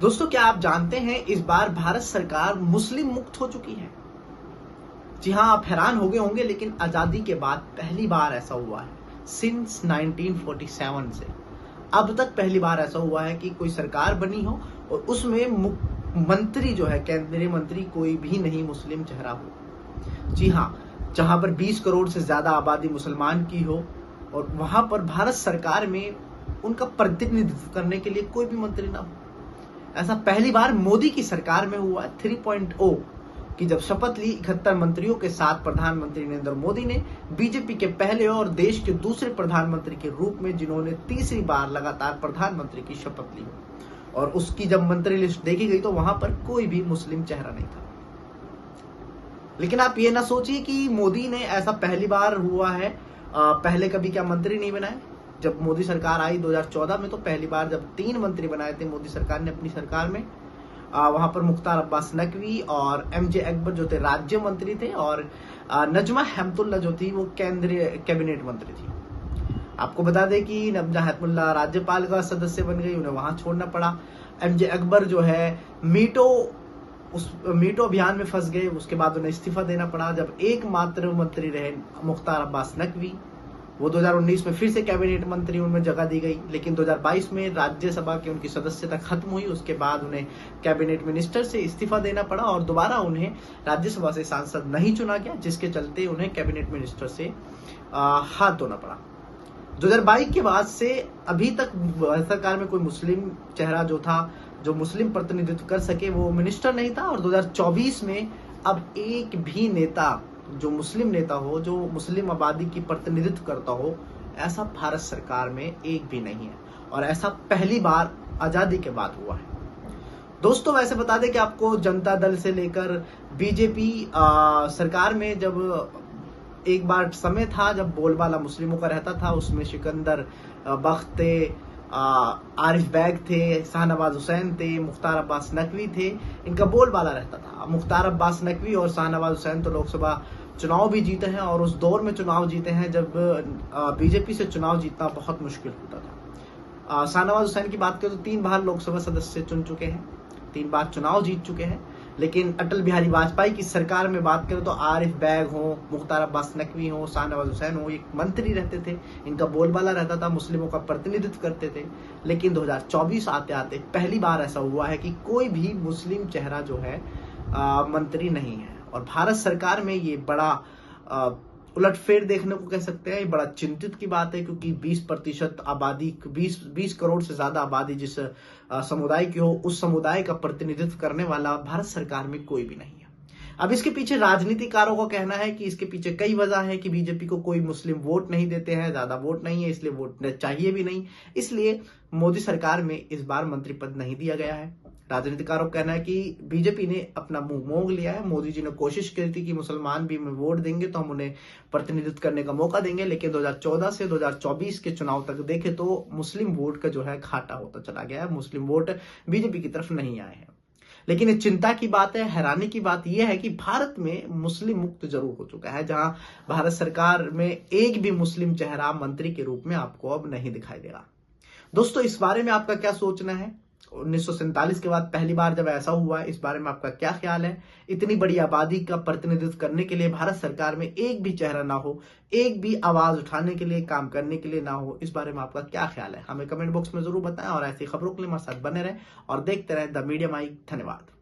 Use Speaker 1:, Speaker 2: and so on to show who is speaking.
Speaker 1: दोस्तों, क्या आप जानते हैं इस बार भारत सरकार मुस्लिम मुक्त हो चुकी है। जी हाँ, आप हैरान हो गए होंगे, लेकिन आजादी के बाद पहली बार ऐसा हुआ है सिंस 1947 से। अब तक पहली बार ऐसा हुआ है कि कोई सरकार बनी हो और उसमें मंत्री जो है, केंद्रीय मंत्री, कोई भी नहीं मुस्लिम चेहरा हो। जी हाँ, जहां पर 20 करोड़ से ज्यादा आबादी मुसलमान की हो और वहां पर भारत सरकार में उनका प्रतिनिधित्व करने के लिए कोई भी मंत्री ना हो। ऐसा पहली बार मोदी की सरकार में हुआ 3.0 कि जब शपथ ली 71 मंत्रियों के साथ प्रधानमंत्री नरेंद्र मोदी ने, बीजेपी के पहले और देश के दूसरे प्रधानमंत्री के रूप में जिन्होंने तीसरी बार लगातार प्रधानमंत्री की शपथ ली। और उसकी जब मंत्री लिस्ट देखी गई तो वहां पर कोई भी मुस्लिम चेहरा नहीं था। लेकिन आप ये ना सोचिए कि मोदी ने ऐसा पहली बार हुआ है, पहले कभी क्या मंत्री नहीं बनाए। जब मोदी सरकार आई 2014 में, तो पहली बार जब 3 मंत्री बनाए थे मोदी सरकार ने अपनी सरकार में, वहां पर मुख्तार अब्बास नकवी और एमजे अकबर जो थे राज्य मंत्री थे, और नजमा हेमतुल्ला जो थी वो केंद्रीय कैबिनेट मंत्री थी। आपको बता दें कि नजमा हेमतुल्ला राज्यपाल का सदस्य बन गई, उन्हें वहां छोड़ना पड़ा। एमजे अकबर जो है मीटो अभियान में फंस गए, उसके बाद उन्हें इस्तीफा देना पड़ा। जब एकमात्र मंत्री रहे मुख्तार अब्बास नकवी, वो 2019 में फिर से कैबिनेट मंत्री उनमें जगह दी गई, लेकिन 2022 में राज्यसभा की उनकी सदस्यता खत्म हुई। उसके बाद उन्हें कैबिनेट मिनिस्टर से इस्तीफा देना पड़ा और दोबारा उन्हें राज्यसभा से सांसद नहीं चुना गया, जिसके चलते उन्हें कैबिनेट मिनिस्टर से हाथ धोना पड़ा। 2022 के बाद से अभी तक सरकार में कोई मुस्लिम चेहरा जो था, जो मुस्लिम प्रतिनिधित्व कर सके, वो मिनिस्टर नहीं था। और 2024 में अब एक भी नेता, जो मुस्लिम नेता हो, जो मुस्लिम आबादी की प्रतिनिधित्व करता हो, ऐसा भारत सरकार में एक भी नहीं है। और ऐसा पहली बार आजादी के बाद हुआ है। दोस्तों, वैसे बता दें कि आपको जनता दल से लेकर बीजेपी सरकार में जब एक बार समय था जब बोलबाला मुस्लिमों का रहता था, उसमें सिकंदर बख्त थे, आरिफ बैग थे, शाहनवाज हुसैन थे, मुख्तार अब्बास नकवी थे, इनका बोलबाला रहता था। मुख्तार अब्बास नकवी और शाहनवाज हुसैन तो लोकसभा चुनाव भी जीते हैं और उस दौर में चुनाव जीते हैं जब बीजेपी से चुनाव जीतना बहुत मुश्किल होता था। शाहनवाज हुसैन की बात करें तो 3 बार लोकसभा सदस्य चुन चुके हैं, 3 बार चुनाव जीत चुके हैं। लेकिन अटल बिहारी वाजपेयी की सरकार में बात करें तो आरिफ बैग हो, मुख्तार अब्बास नकवी हो, शाहनवाज हुसैन हो, एक मंत्री रहते थे, इनका बोलबाला रहता था, मुस्लिमों का प्रतिनिधित्व करते थे। लेकिन 2024 आते आते पहली बार ऐसा हुआ है कि कोई भी मुस्लिम चेहरा जो है मंत्री नहीं है। और भारत सरकार में ये बड़ा उलटफेर देखने को कह सकते हैं। ये बड़ा चिंतित की बात है, क्योंकि 20% आबादी, 20 करोड़ से ज्यादा आबादी जिस समुदाय की हो, उस समुदाय का प्रतिनिधित्व करने वाला भारत सरकार में कोई भी नहीं है। अब इसके पीछे राजनीतिकारों का कहना है कि इसके पीछे कई वजह है कि बीजेपी को कोई मुस्लिम वोट नहीं देते हैं, ज्यादा वोट नहीं है, इसलिए वोट चाहिए भी नहीं, इसलिए मोदी सरकार में इस बार मंत्री पद नहीं दिया गया है। राजनीतिकारों का कहना है कि बीजेपी ने अपना मुंह मोड़ लिया है। मोदी जी ने कोशिश की थी कि मुसलमान भी हमें वोट देंगे तो हम उन्हें प्रतिनिधित्व करने का मौका देंगे, लेकिन 2014 से 2024 के चुनाव तक देखे तो मुस्लिम वोट का जो है घाटा होता चला गया है। मुस्लिम वोट बीजेपी की तरफ नहीं आए हैं। लेकिन ये चिंता की बात है, हैरानी की बात यह है कि भारत में मुस्लिम मुक्त जरूर हो चुका है, जहां भारत सरकार में एक भी मुस्लिम चेहरा मंत्री के रूप में आपको अब नहीं दिखाई देगा। दोस्तों, इस बारे में आपका क्या सोचना है? 1947 के बाद पहली बार जब ऐसा हुआ है, इस बारे में आपका क्या ख्याल है? इतनी बड़ी आबादी का प्रतिनिधित्व करने के लिए भारत सरकार में एक भी चेहरा ना हो, एक भी आवाज उठाने के लिए, काम करने के लिए ना हो, इस बारे में आपका क्या ख्याल है? हमें कमेंट बॉक्स में जरूर बताएं और ऐसी खबरों के लिए हमारे साथ बने रहें और देखते रहें द मीडिया माइक। धन्यवाद।